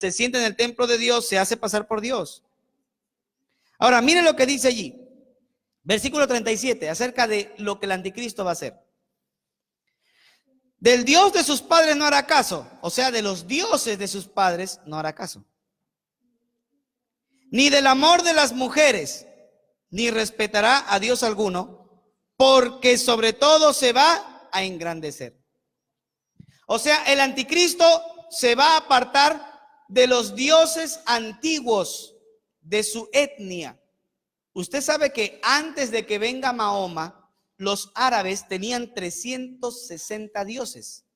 se sienta en el templo de Dios, se hace pasar por Dios. Ahora, miren lo que dice allí. Versículo 37, acerca de lo que el anticristo va a hacer. Del Dios de sus padres no hará caso, o sea, de los dioses de sus padres no hará caso. Ni del amor de las mujeres, ni respetará a Dios alguno, porque sobre todo se va a engrandecer. O sea, el anticristo se va a apartar de los dioses antiguos de su etnia. Usted sabe que antes de que venga Mahoma, los árabes tenían 360 dioses.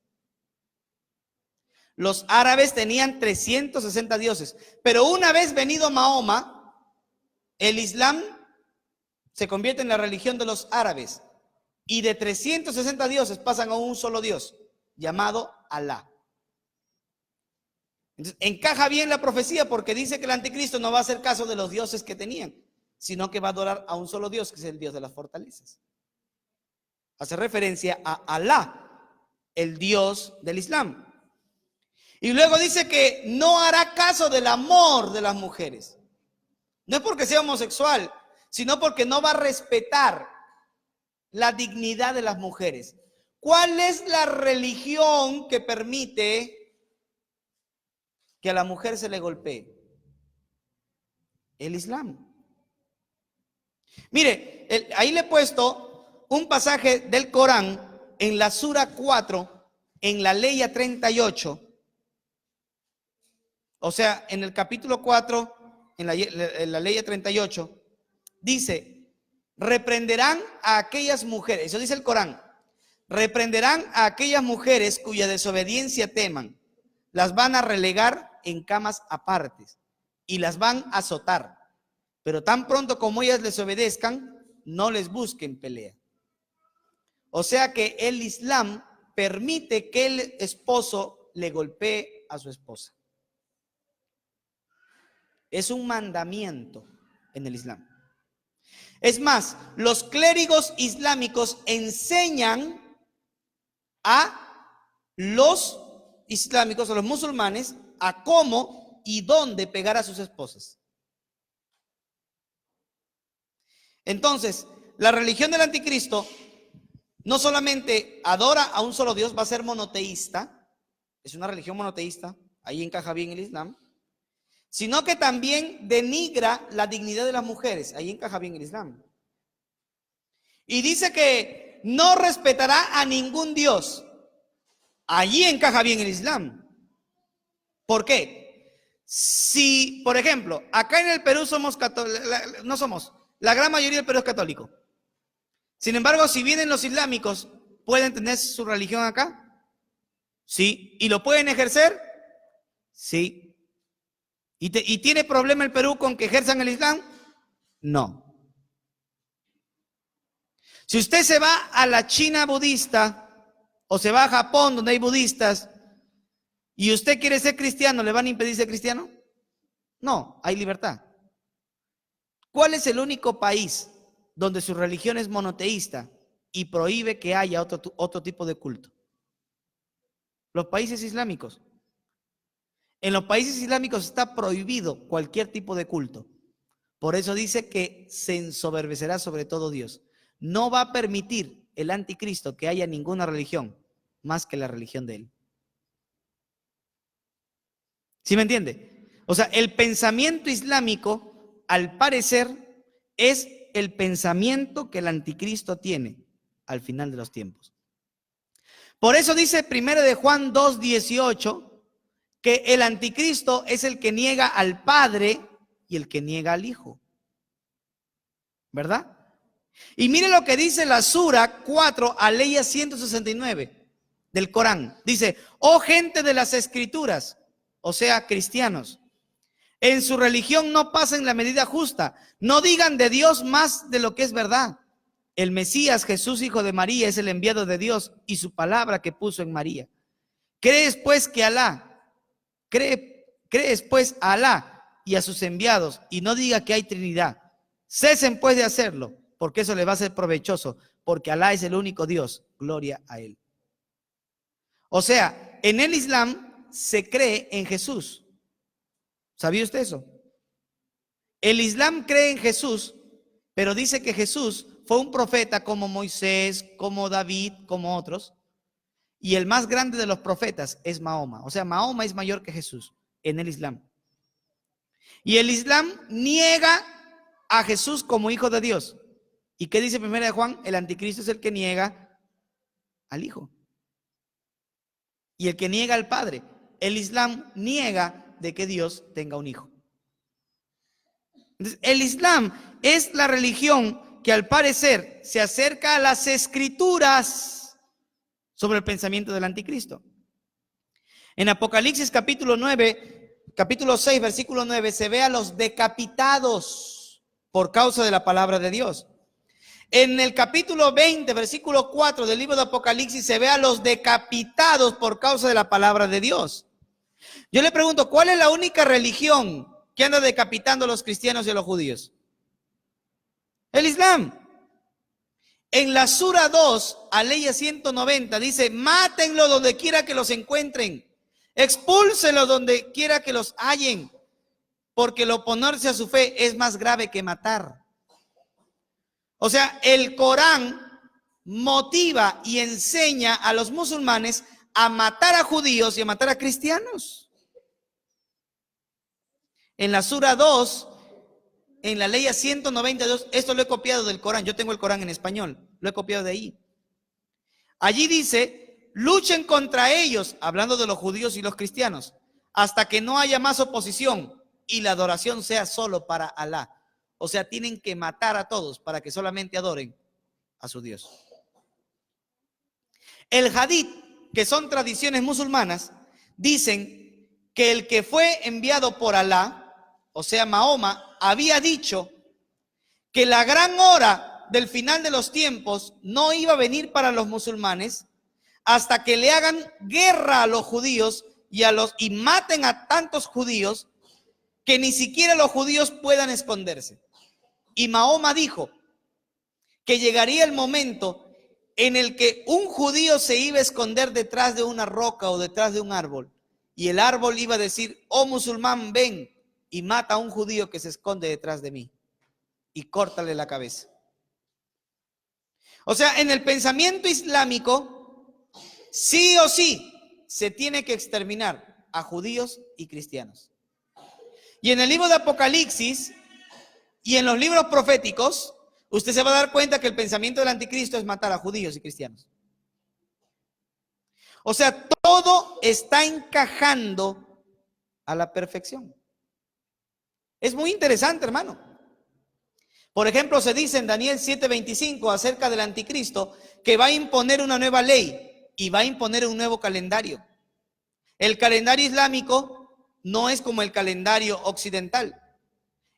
Los árabes tenían 360 dioses. Pero una vez venido Mahoma, el Islam se convierte en la religión de los árabes. Y de 360 dioses pasan a un solo Dios, llamado Alá. Entonces, encaja bien la profecía porque dice que el anticristo no va a hacer caso de los dioses que tenían, sino que va a adorar a un solo Dios, que es el Dios de las fortalezas. Hace referencia a Alá, el Dios del Islam. Y luego dice que no hará caso del amor de las mujeres. No es porque sea homosexual, sino porque no va a respetar la dignidad de las mujeres. ¿Cuál es la religión que permite que a la mujer se le golpee? El Islam. Mire, ahí le he puesto un pasaje del Corán en la Sura 4, en la ley 38. O sea, en el capítulo 4, en la ley 38, dice, reprenderán a aquellas mujeres, eso dice el Corán, reprenderán a aquellas mujeres cuya desobediencia teman, las van a relegar en camas apartes y las van a azotar, pero tan pronto como ellas les obedezcan, no les busquen pelea. O sea que el Islam permite que el esposo le golpee a su esposa. Es un mandamiento en el Islam. Es más, los clérigos islámicos enseñan a los islámicos, a los musulmanes, a cómo y dónde pegar a sus esposas. Entonces, la religión del anticristo no solamente adora a un solo Dios, va a ser monoteísta, es una religión monoteísta, ahí encaja bien el Islam, sino que también denigra la dignidad de las mujeres, ahí encaja bien el Islam. Y dice que no respetará a ningún Dios, allí encaja bien el Islam. ¿Por qué? Si, por ejemplo, acá en el Perú somos católicos, no somos, la gran mayoría del Perú es católico. Sin embargo, si vienen los islámicos, ¿pueden tener su religión acá? Sí. ¿Y lo pueden ejercer? Sí. ¿Y tiene problema el Perú con que ejerzan el Islam? No. Si usted se va a la China budista o se va a Japón donde hay budistas y usted quiere ser cristiano, ¿le van a impedir ser cristiano? No, hay libertad. ¿Cuál es el único país donde su religión es monoteísta y prohíbe que haya otro tipo de culto? Los países islámicos. En los países islámicos está prohibido cualquier tipo de culto. Por eso dice que se ensoberbecerá sobre todo Dios. No va a permitir el anticristo que haya ninguna religión más que la religión de él. ¿Sí me entiende? O sea, el pensamiento islámico, al parecer, es el pensamiento que el anticristo tiene al final de los tiempos. Por eso dice 1 de Juan 2:18 que el anticristo es el que niega al Padre y el que niega al Hijo. ¿Verdad? Y mire lo que dice la Sura 4, aleya 169 del Corán. Dice, oh gente de las Escrituras, o sea, cristianos, en su religión no pasen la medida justa, no digan de Dios más de lo que es verdad. El Mesías, Jesús, hijo de María, es el enviado de Dios y su palabra que puso en María. Crees pues a Alá y a sus enviados y no diga que hay Trinidad. Cesen pues de hacerlo, porque eso le va a ser provechoso, porque Alá es el único Dios, gloria a él. O sea, en el Islam se cree en Jesús, ¿Sabía usted eso? El Islam cree en Jesús, pero dice que Jesús fue un profeta como Moisés, como David, como otros. Y el más grande de los profetas es Mahoma. O sea, Mahoma es mayor que Jesús en el Islam. Y el Islam niega a Jesús como hijo de Dios. ¿Y qué dice 1 de Juan? El anticristo es el que niega al Hijo. Y el que niega al Padre. El Islam niega de que Dios tenga un hijo. Entonces, el Islam es la religión que al parecer se acerca a las escrituras sobre el pensamiento del anticristo. En Apocalipsis capítulo 6, versículo 9, se ve a los decapitados por causa de la palabra de Dios. En el capítulo 20, versículo 4 del libro de Apocalipsis, se ve a los decapitados por causa de la palabra de Dios. Yo le pregunto, ¿cuál es la única religión que anda decapitando a los cristianos y a los judíos? El Islam. En la Sura 2, Aleya 190, dice, mátenlo donde quiera que los encuentren, expúlsenlos donde quiera que los hallen, porque el oponerse a su fe es más grave que matar. O sea, el Corán motiva y enseña a los musulmanes a matar a judíos y a matar a cristianos. En la Sura 2, en la Ley 192, esto lo he copiado del Corán, yo tengo el Corán en español, lo he copiado de ahí. Allí dice, luchen contra ellos, hablando de los judíos y los cristianos, hasta que no haya más oposición y la adoración sea solo para Alá. O sea, tienen que matar a todos para que solamente adoren a su Dios. El hadith, que son tradiciones musulmanas, dicen que el que fue enviado por Alá, o sea, Mahoma, había dicho que la gran hora del final de los tiempos no iba a venir para los musulmanes hasta que le hagan guerra a los judíos y maten a tantos judíos que ni siquiera los judíos puedan esconderse. Y Mahoma dijo que llegaría el momento en el que un judío se iba a esconder detrás de una roca o detrás de un árbol, y el árbol iba a decir, oh musulmán, ven y mata a un judío que se esconde detrás de mí y córtale la cabeza. O sea, en el pensamiento islámico, sí o sí, se tiene que exterminar a judíos y cristianos. Y en el libro de Apocalipsis y en los libros proféticos, usted se va a dar cuenta que el pensamiento del anticristo es matar a judíos y cristianos. O sea, todo está encajando a la perfección. Es muy interesante, hermano. Por ejemplo, se dice en Daniel 7:25 acerca del anticristo que va a imponer una nueva ley y va a imponer un nuevo calendario. El calendario islámico no es como el calendario occidental.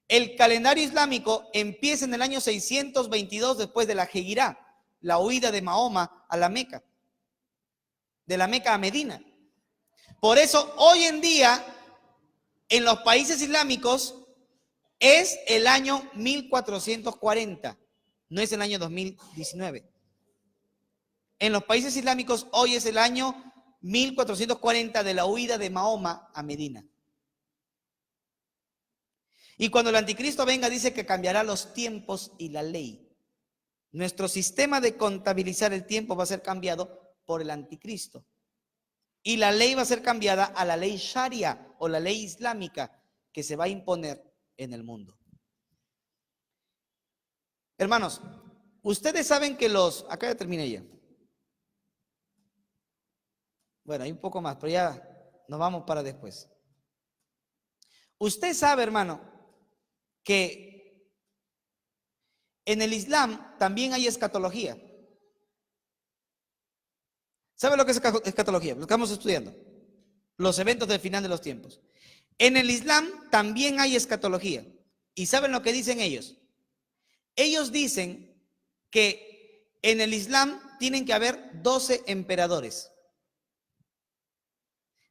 El calendario islámico empieza en el año 622 después de la Hejirá, la huida de Mahoma a la Meca, de la Meca a Medina. Por eso hoy en día en los países islámicos es el año 1440, no es el año 2019. En los países islámicos hoy es el año 1440 de la huida de Mahoma a Medina. Y cuando el anticristo venga, dice que cambiará los tiempos y la ley. Nuestro sistema de contabilizar el tiempo va a ser cambiado por el anticristo. Y la ley va a ser cambiada a la ley Sharia o la ley islámica que se va a imponer en el mundo. Hermanos, ustedes saben que acá ya terminé ya. Bueno, hay un poco más, pero ya nos vamos para después. Usted sabe, hermano, que en el Islam también hay escatología. ¿Sabe lo que es escatología? Lo estamos estudiando. Los eventos del final de los tiempos. En el Islam también hay escatología. ¿Y saben lo que dicen ellos? Ellos dicen que en el Islam tienen que haber 12 emperadores.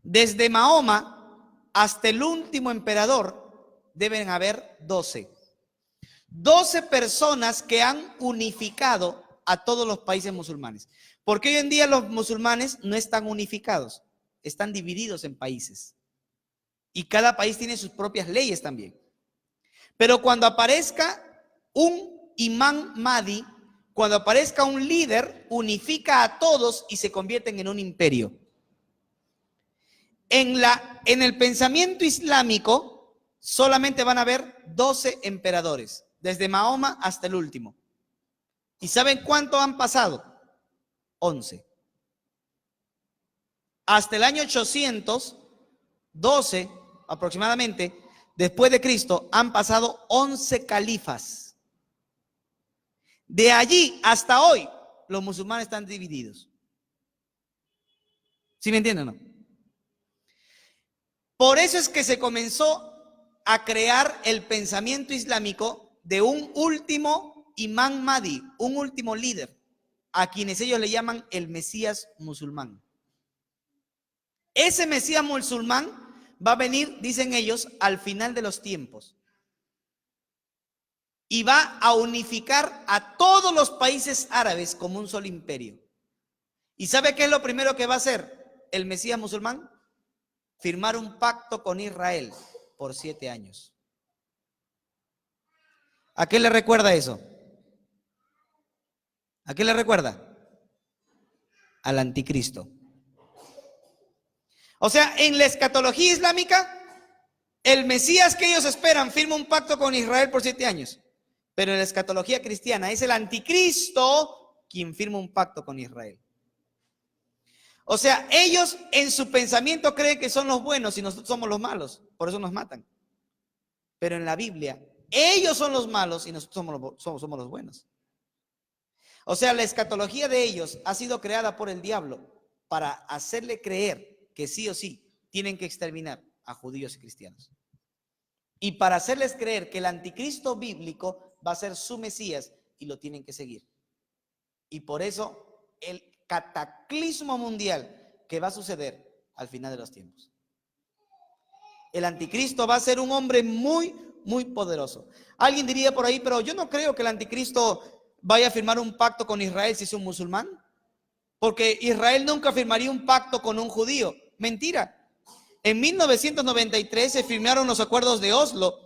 Desde Mahoma hasta el último emperador deben haber 12. 12 personas que han unificado a todos los países musulmanes. Porque hoy en día los musulmanes no están unificados, están divididos en países. Y cada país tiene sus propias leyes también. Pero cuando aparezca un imán Mahdi, cuando aparezca un líder, unifica a todos y se convierten en un imperio. En el pensamiento islámico solamente van a haber 12 emperadores, desde Mahoma hasta el último. ¿Y saben cuánto han pasado? 11. Hasta el año 812 aproximadamente, después de Cristo, han pasado 11 califas. De allí hasta hoy, los musulmanes están divididos. ¿Sí me entienden o no? Por eso es que se comenzó a crear el pensamiento islámico de un último imán Mahdi, un último líder, a quienes ellos le llaman el Mesías musulmán. Ese Mesías musulmán va a venir, dicen ellos, al final de los tiempos. Y va a unificar a todos los países árabes como un solo imperio. ¿Y sabe qué es lo primero que va a hacer el Mesías musulmán? Firmar un pacto con Israel por 7 años. ¿A qué le recuerda eso? ¿A qué le recuerda? Al anticristo. O sea, en la escatología islámica, el Mesías que ellos esperan firma un pacto con Israel por 7 años. Pero en la escatología cristiana es el anticristo quien firma un pacto con Israel. O sea, ellos en su pensamiento creen que son los buenos y nosotros somos los malos. Por eso nos matan. Pero en la Biblia, ellos son los malos y nosotros somos los buenos. O sea, la escatología de ellos ha sido creada por el diablo para hacerle creer que sí o sí tienen que exterminar a judíos y cristianos. Y para hacerles creer que el anticristo bíblico va a ser su Mesías y lo tienen que seguir. Y por eso el cataclismo mundial que va a suceder al final de los tiempos. El anticristo va a ser un hombre muy, muy poderoso. Alguien diría por ahí, pero yo no creo que el anticristo vaya a firmar un pacto con Israel si es un musulmán. Porque Israel nunca firmaría un pacto con un judío. Mentira. En 1993 se firmaron los acuerdos de Oslo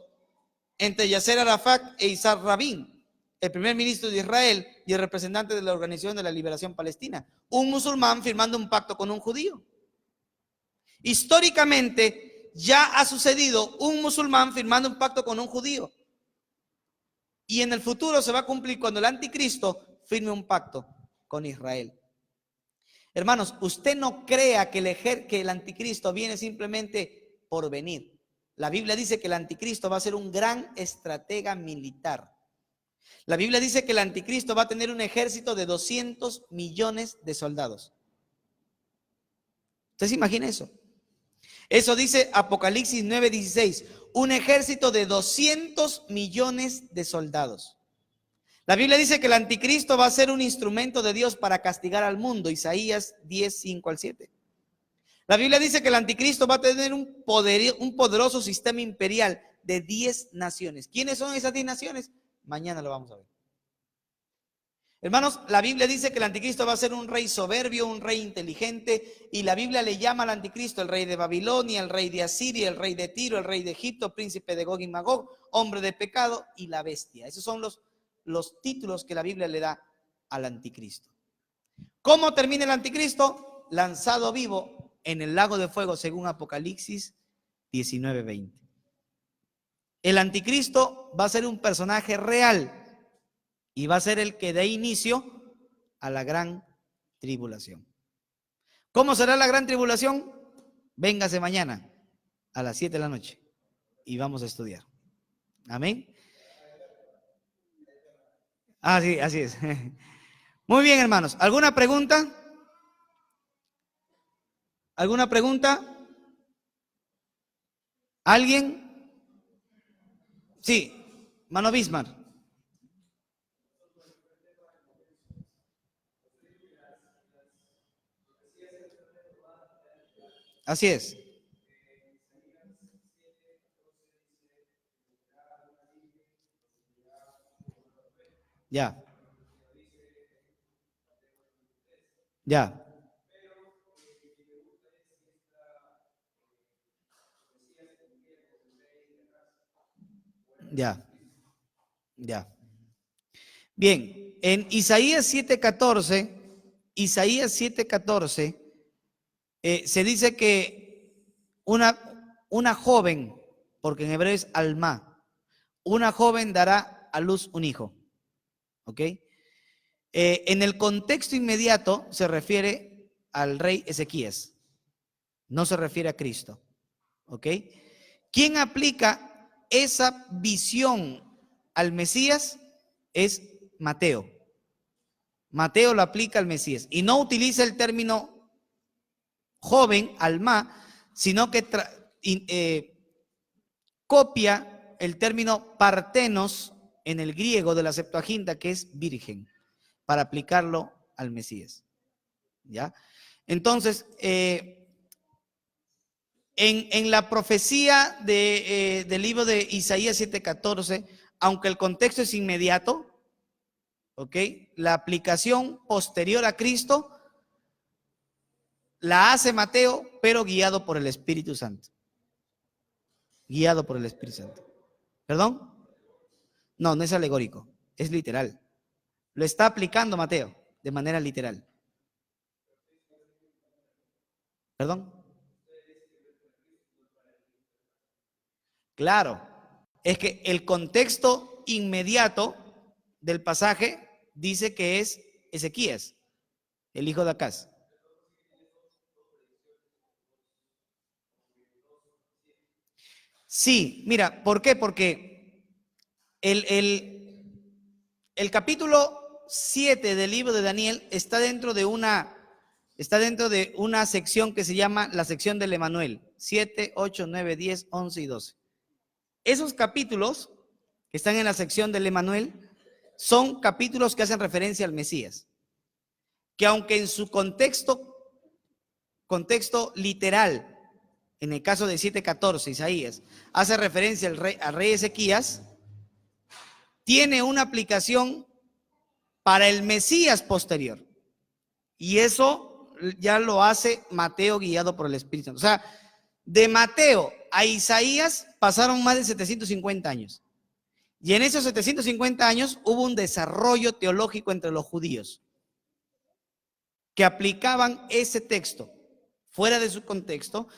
entre Yasser Arafat e Isaac Rabin, el primer ministro de Israel y el representante de la Organización de la Liberación Palestina. Un musulmán firmando un pacto con un judío. Históricamente ya ha sucedido un musulmán firmando un pacto con un judío. Y en el futuro se va a cumplir cuando el anticristo firme un pacto con Israel. Hermanos, usted no crea que el anticristo viene simplemente por venir. La Biblia dice que el anticristo va a ser un gran estratega militar. La Biblia dice que el anticristo va a tener un ejército de 200 millones de soldados. ¿Usted se imagina eso? Eso dice Apocalipsis 9:16, un ejército de 200 millones de soldados. La Biblia dice que el anticristo va a ser un instrumento de Dios para castigar al mundo, Isaías 10:5-7. La Biblia dice que el anticristo va a tener un poderoso sistema imperial de 10 naciones. ¿Quiénes son esas 10 naciones? Mañana lo vamos a ver. Hermanos, la Biblia dice que el anticristo va a ser un rey soberbio, un rey inteligente, y la Biblia le llama al anticristo el rey de Babilonia, el rey de Asiria, el rey de Tiro, el rey de Egipto, príncipe de Gog y Magog, hombre de pecado y la bestia. Esos son los títulos que la Biblia le da al anticristo. ¿Cómo termina el anticristo? Lanzado vivo en el lago de fuego, según Apocalipsis 19:20. El anticristo va a ser un personaje real y va a ser el que dé inicio a la gran tribulación. ¿Cómo será la gran tribulación? Véngase mañana a las 7 de la noche y vamos a estudiar. Amén. Sí, así es. Muy bien, hermanos. ¿Alguna pregunta? ¿Alguna pregunta? ¿Alguien? Sí, Mano Bismarck. Así es. Ya. Ya. Ya, ya. Bien, en Isaías 7:14, se dice que una joven, porque en hebreo es alma, una joven dará a luz un hijo. ¿Ok? En el contexto inmediato se refiere al rey Ezequías, no se refiere a Cristo. ¿Ok? ¿Quién aplica esa visión al Mesías? Es Mateo. Mateo lo aplica al Mesías y no utiliza el término joven, alma, sino que copia el término partenos en el griego de la Septuaginta, que es virgen, para aplicarlo al Mesías. ¿Ya? Entonces, en la profecía del libro de Isaías 7:14, aunque el contexto es inmediato, ¿ok? La aplicación posterior a Cristo la hace Mateo, pero guiado por el Espíritu Santo. Guiado por el Espíritu Santo. ¿Perdón? No, no es alegórico, es literal. Lo está aplicando Mateo de manera literal. ¿Perdón? Claro, es que el contexto inmediato del pasaje dice que es Ezequías, el hijo de Acaz. Sí, mira, ¿por qué? Porque el capítulo 7 del libro de Daniel está dentro de una sección que se llama la sección del Emanuel, 7, 8, 9, 10, 11 y 12. Esos capítulos que están en la sección del Emanuel son capítulos que hacen referencia al Mesías, que aunque en su contexto literal, en el caso de 7:14, Isaías, hace referencia al rey Ezequías, tiene una aplicación para el Mesías posterior. Y eso ya lo hace Mateo guiado por el Espíritu Santo. O sea, de Mateo a Isaías pasaron más de 750 años. Y en esos 750 años hubo un desarrollo teológico entre los judíos que aplicaban ese texto fuera de su contexto,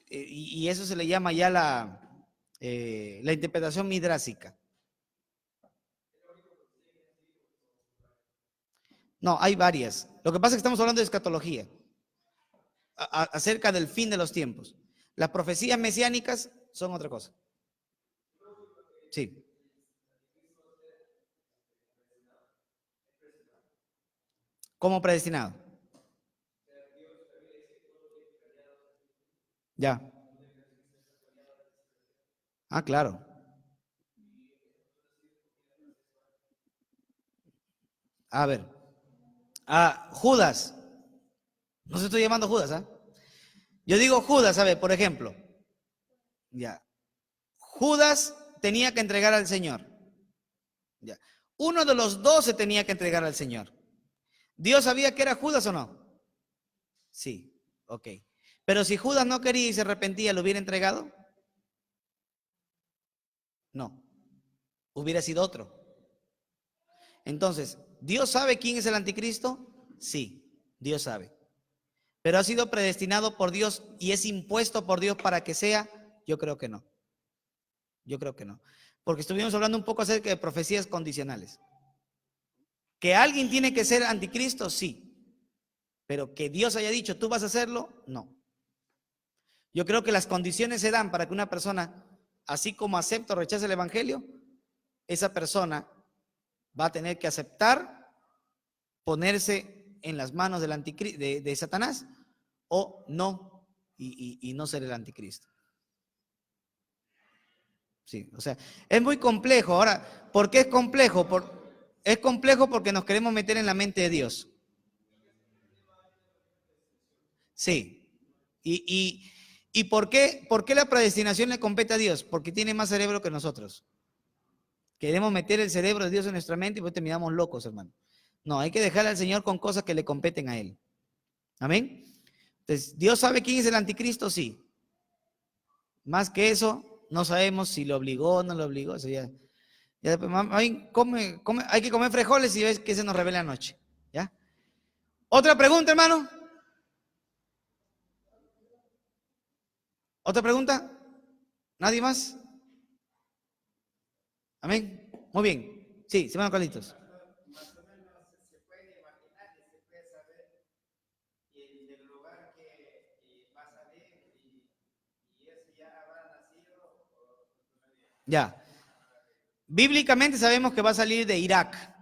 y eso se le llama ya la interpretación midrásica. No, hay varias. Lo que pasa es que estamos hablando de escatología, acerca del fin de los tiempos. Las profecías mesiánicas son otra cosa. Sí. Como predestinado. Ya. Ah, claro. A ver. Judas. No se estoy llamando Judas, ¿ah? Yo digo Judas, a ver, por ejemplo. Ya. Judas tenía que entregar al Señor. Ya. Uno de los 12 tenía que entregar al Señor. ¿Dios sabía que era Judas o no? Sí, ok. Pero si Judas no quería y se arrepentía, ¿lo hubiera entregado? No, hubiera sido otro. Entonces, ¿Dios sabe quién es el anticristo? Sí, Dios sabe. ¿Pero ha sido predestinado por Dios y es impuesto por Dios para que sea? Yo creo que no. Yo creo que no. Porque estuvimos hablando un poco acerca de profecías condicionales. ¿Que alguien tiene que ser anticristo? Sí. Pero que Dios haya dicho, tú vas a hacerlo, no. Yo creo que las condiciones se dan para que una persona, así como acepta o rechaza el evangelio, esa persona va a tener que aceptar, ponerse en las manos del de Satanás, o no, y no ser el anticristo. Sí, o sea, es muy complejo. Ahora, ¿por qué es complejo? Es complejo porque nos queremos meter en la mente de Dios. Sí. ¿Y por qué la predestinación le compete a Dios? Porque tiene más cerebro que nosotros. Queremos meter el cerebro de Dios en nuestra mente y pues terminamos locos, hermano. No, hay que dejarle al Señor con cosas que le competen a Él. Amén. Entonces, ¿Dios sabe quién es el anticristo? Sí. Más que eso, No sabemos si lo obligó o no lo obligó. Eso ya después, hay que comer frijoles y ves que se nos revela anoche. ¿Ya? ¿Otra pregunta, hermano? ¿Otra pregunta? ¿Nadie más? Amén. Muy bien. Sí, hermano Carlitos. Más o menos se puede imaginar y se puede saber del lugar que va a salir y eso ya habrá nacido. Ya. Bíblicamente sabemos que va a salir de Irak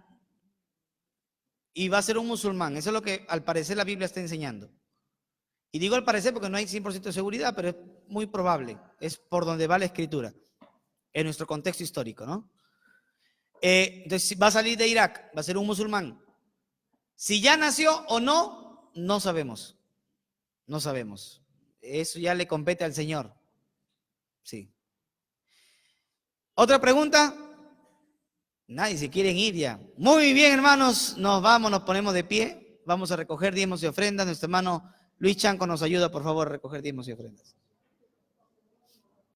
y va a ser un musulmán. Eso es lo que al parecer la Biblia está enseñando. Y digo al parecer porque no hay 100% de seguridad, pero es muy probable. Es por donde va la escritura, en nuestro contexto histórico, ¿no? Entonces va a salir de Irak, va a ser un musulmán. Si ya nació o no, no sabemos. No sabemos. Eso ya le compete al Señor. Sí. ¿Otra pregunta? Nadie se quiere ir ya. Muy bien, hermanos. Nos vamos, nos ponemos de pie. Vamos a recoger diezmos y ofrendas. Nuestro hermano Luis Chanco nos ayuda, por favor, a recoger diezmos y ofrendas.